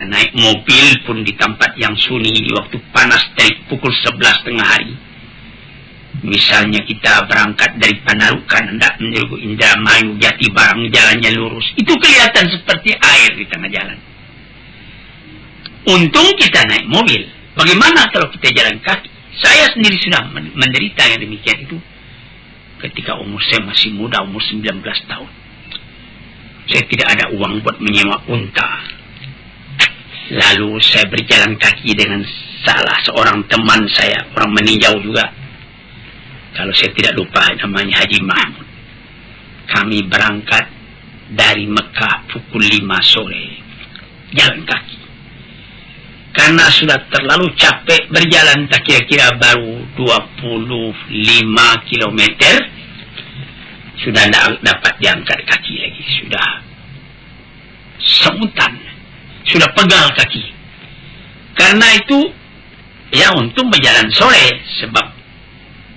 Naik mobil pun di tempat yang sunyi di waktu panas dari pukul 11 tengah hari. Misalnya kita berangkat dari Panarukan hendak menuju Indramayu, Jati Barang, jalannya lurus. Itu kelihatan seperti air di tengah jalan. Untung kita naik mobil. Bagaimana kalau kita jalan kaki? Saya sendiri sudah menderita yang demikian itu ketika umur saya masih muda, umur 19 tahun. Saya tidak ada uang buat menyewa unta. Lalu saya berjalan kaki dengan salah seorang teman saya, orang meninjau juga. Kalau saya tidak lupa namanya Haji Mahmud. Kami berangkat dari Mekah pukul 5 sore. Jalan kaki. Karena sudah terlalu capek berjalan, tak kira-kira baru 25 kilometer. Sudah tidak dapat diangkat kaki lagi. Sudah semutan. Sudah pegal kaki. Karena itu, ya untung berjalan sore. Sebab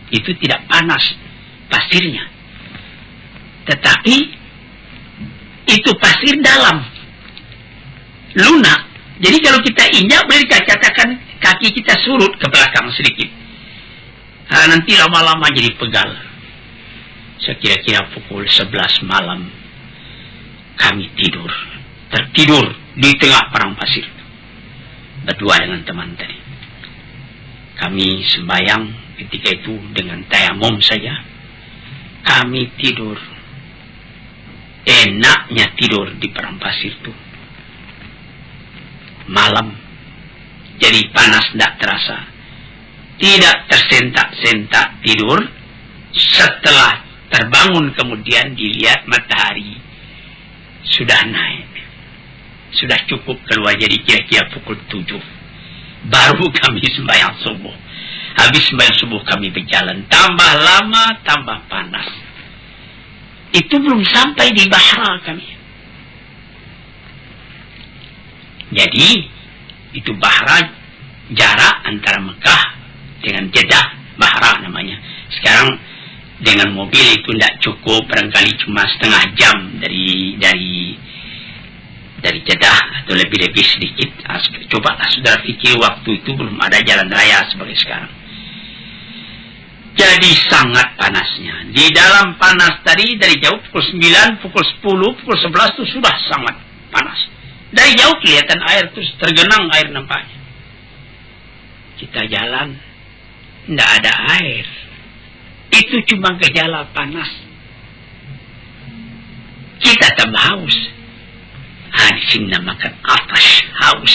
itu tidak panas pasirnya. Tetapi, itu pasir dalam. Lunak. Jadi kalau kita injak, boleh dikatakan kaki kita surut ke belakang sedikit. Nanti lama-lama jadi pegal. Sekira-kira pukul 11 malam, kami tidur. Tertidur di tengah padang pasir. Berdua dengan teman tadi. Kami sembahyang ketika itu dengan tayamum saja. Kami tidur. Enaknya tidur di padang pasir itu. Malam. Jadi panas tidak terasa. Tidak tersentak-sentak tidur. Setelah terbangun kemudian dilihat matahari sudah naik. Sudah cukup keluar, jadi kira-kira pukul 7. Baru kami sembahyang subuh. Habis sembahyang subuh kami berjalan. Tambah lama, tambah panas. Itu belum sampai di Bahra kami. Jadi, itu Bahra jarak antara Mekah dengan Jeddah. Bahra namanya. Sekarang dengan mobil itu tidak cukup. Barangkali cuma setengah jam dari Jeddah atau lebih-lebih sedikit. Cobalah saudara fikir waktu itu belum ada jalan raya seperti sekarang. Jadi sangat panasnya. Di dalam panas tadi dari jauh pukul 9, pukul 10, pukul 11 itu sudah sangat panas. Dari jauh kelihatan air terus tergenang air nampaknya. Kita jalan, tidak ada air. Itu cuma gejala panas. Kita tambah haus. Di sini namakan atash, haus.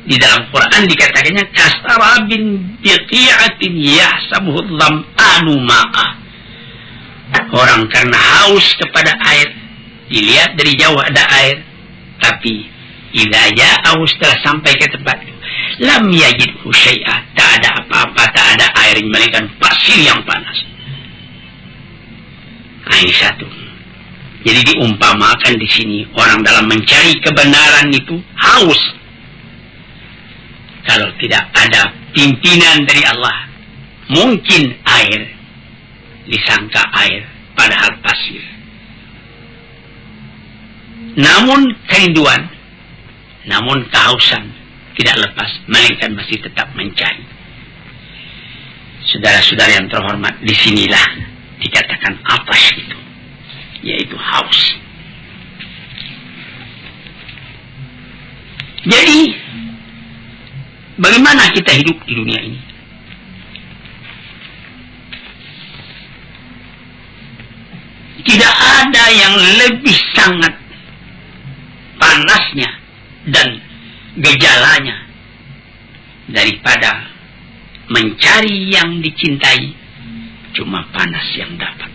Di dalam Quran dikatakannya kasarabin biqi'atin yahsabuhu dham'anu ma'a. Orang karena haus kepada air, dilihat dari jauh ada air, tapi idza ja'ahu setelah sampai ke tempat itu, lam yajidhu syai'a, tak ada apa-apa, tak ada air melainkan pasir yang panas. Ini satu. Jadi diumpamakan di sini orang dalam mencari kebenaran itu haus. Kalau tidak ada pimpinan dari Allah, mungkin air disangka air, padahal pasir. Namun kerinduan, namun kehausan tidak lepas, melainkan masih tetap mencari. Saudara-saudara yang terhormat, disinilah dikatakan atash itu, yaitu haus. Jadi, bagaimana kita hidup di dunia ini? Tidak ada yang lebih sangat panasnya dan gejalanya daripada mencari yang dicintai, cuma panas yang dapat.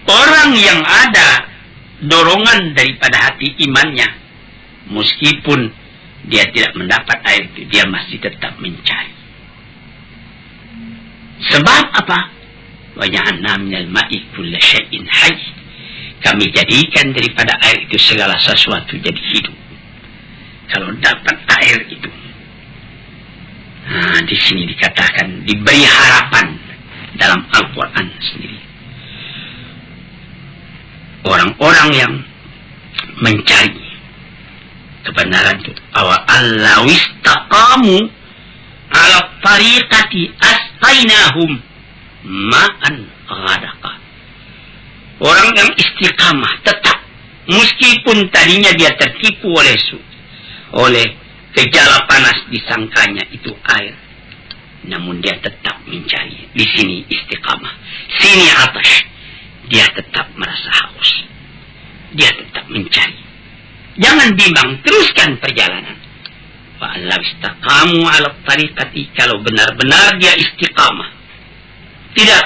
Orang yang ada dorongan daripada hati imannya, meskipun dia tidak mendapat air itu, dia masih tetap mencari. Sebab apa? Wa ja'alna minal ma'i kulla syai'in hayy. Kami jadikan daripada air itu segala sesuatu jadi hidup. Kalau dapat air itu, di sini dikatakan diberi harapan dalam Al-Quran sendiri. Orang-orang yang mencari kebenaran itu. Allah istaqamu ala tariqati asqainahum ma'an ghadaqa. Orang yang istiqamah tetap, meskipun tadinya dia tertipu oleh gejala panas disangkanya itu air, namun dia tetap mencari. Di sini istiqamah, sini atash, dia tetap merasa haus, dia tetap mencari. Jangan bimbang, teruskan perjalanan. Fa'allahu istaqamu ala tariqati, kalau benar-benar dia istiqamah, tidak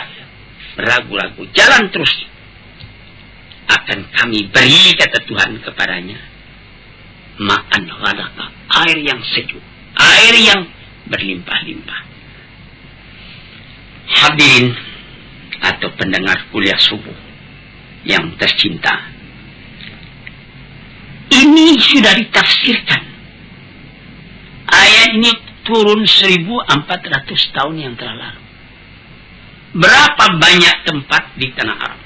ragu-ragu, jalan terus, akan kami beri, kata Tuhan kepadanya, ma'an ghadaqa, air yang sejuk, air yang berlimpah-limpah. Hadirin atau pendengar kuliah subuh yang tercinta, ini sudah ditafsirkan. Ayat ini turun 1400 tahun yang telah lalu. Berapa banyak tempat di tanah Arab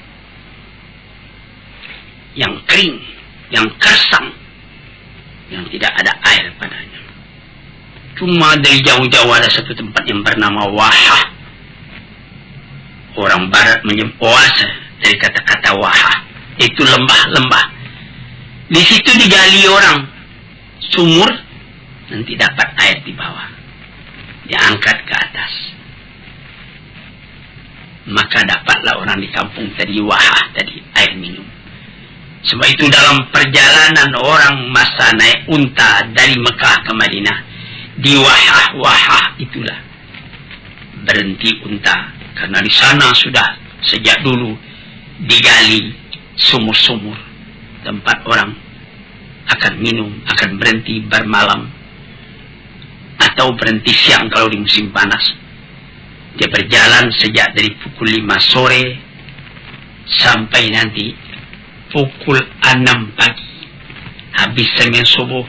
yang kering, yang kersang, yang tidak ada air padanya. Cuma dari jauh-jauh ada satu tempat yang bernama Wahah. Orang barat menyebut oase dari kata-kata Wahah. Itu lembah-lembah. Di situ digali orang sumur, nanti dapat air di bawah, diangkat ke atas, maka dapatlah orang di kampung tadi Wahah, tadi air minum. Sebab itu dalam perjalanan orang masa naik unta dari Mekah ke Madinah, di Wahah itulah berhenti unta, karena di sana sudah sejak dulu digali sumur-sumur tempat orang akan minum, akan berhenti bermalam atau berhenti siang kalau di musim panas. Dia berjalan sejak dari pukul 5 sore sampai nanti pukul 6 pagi. Habis semen subuh,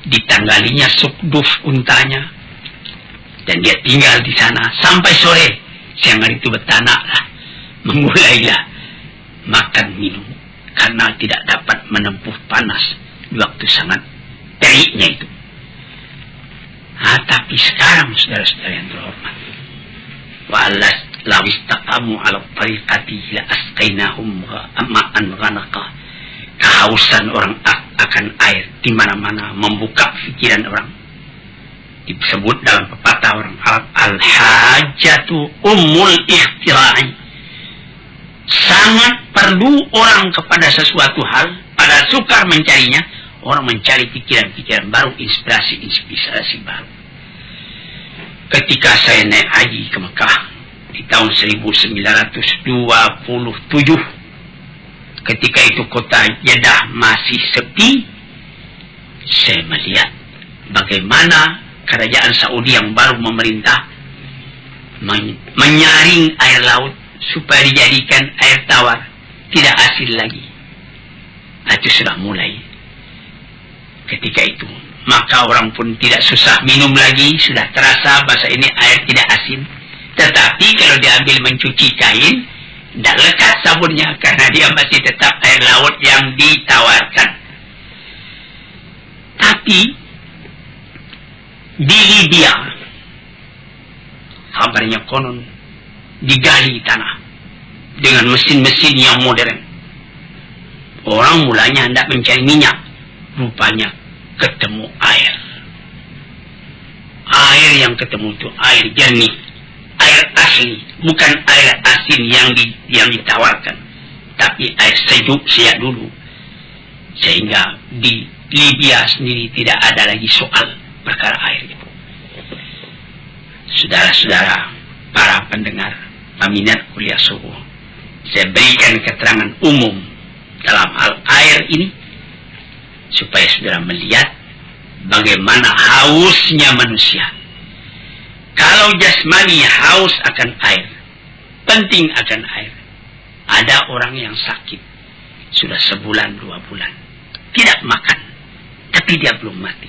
ditanggalinya sukduf untanya, dan dia tinggal di sana sampai sore. Siang hari itu bertanaklah, memulailah makan minum, karena tidak dapat menempuh panas di waktu sangat teriknya itu. Tapi sekarang saudara-saudara yang terhormat, wa'alas lawistaqamu ala tariqati la asqainahum ma'an ghanaqa. Kehausan orang akan air di mana-mana membuka pikiran orang. Disebut dalam pepatah orang Arab, al-hajatu ummul ikhtira'i. Sangat perlu orang kepada sesuatu hal, pada sukar mencarinya, orang mencari pikiran-pikiran baru, inspirasi baru. Ketika saya naik haji ke Mekah di tahun 1927, ketika itu kota Jeddah masih sepi, saya melihat bagaimana kerajaan Saudi yang baru memerintah menyaring air laut supaya dijadikan air tawar, tidak asin lagi. Itu sudah mulai ketika itu. Maka orang pun tidak susah minum lagi, sudah terasa bahasa ini air tidak asin. Tetapi kalau diambil mencuci kain, tidak lekat sabunnya, karena dia masih tetap air laut yang ditawarkan. Tapi di Libya, kabarnya konon digali tanah dengan mesin-mesin yang modern. Orang mulanya hendak mencari minyak, rupanya ketemu air. Air yang ketemu itu air jernih, air asli, bukan air asin yang ditawarkan, tapi air sejuk sejak dulu. Sehingga di Libya sendiri tidak ada lagi soal perkara air itu. Saudara-saudara, para pendengar peminat kuliah subuh, saya berikan keterangan umum dalam hal air ini, supaya saudara melihat bagaimana hausnya manusia. Kalau jasmani haus akan air, penting akan air. Ada orang yang sakit sudah sebulan 2 bulan tidak makan, tapi dia belum mati,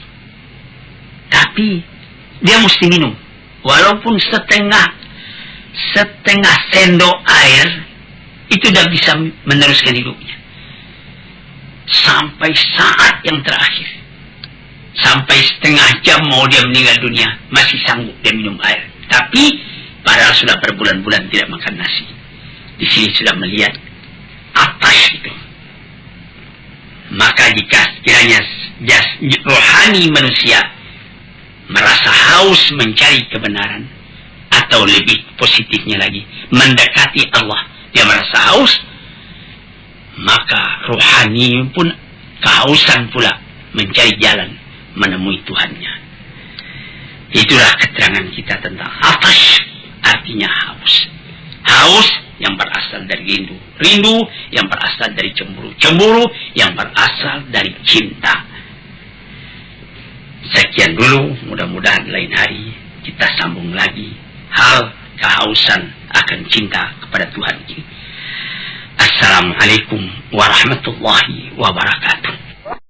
tapi dia mesti minum walaupun setengah sendok air, itu sudah bisa meneruskan hidupnya sampai saat yang terakhir. sampai setengah jam mau dia meninggal dunia, masih sanggup dia minum air. Tapi padahal sudah berbulan-bulan tidak makan nasi. Di sini sudah melihat atas itu. Maka jika kiranya rohani manusia merasa haus mencari kebenaran, atau lebih positifnya lagi, mendekati Allah, dia merasa haus, maka rohani pun kehausan pula mencari jalan menemui Tuhannya. Itulah keterangan kita tentang atas, artinya haus. Haus yang berasal dari rindu. Rindu yang berasal dari cemburu. Cemburu yang berasal dari cinta. Sekian dulu, mudah-mudahan lain hari kita sambung lagi hal kehausan akan cinta kepada Tuhan ini. Assalamualaikum warahmatullahi wabarakatuh.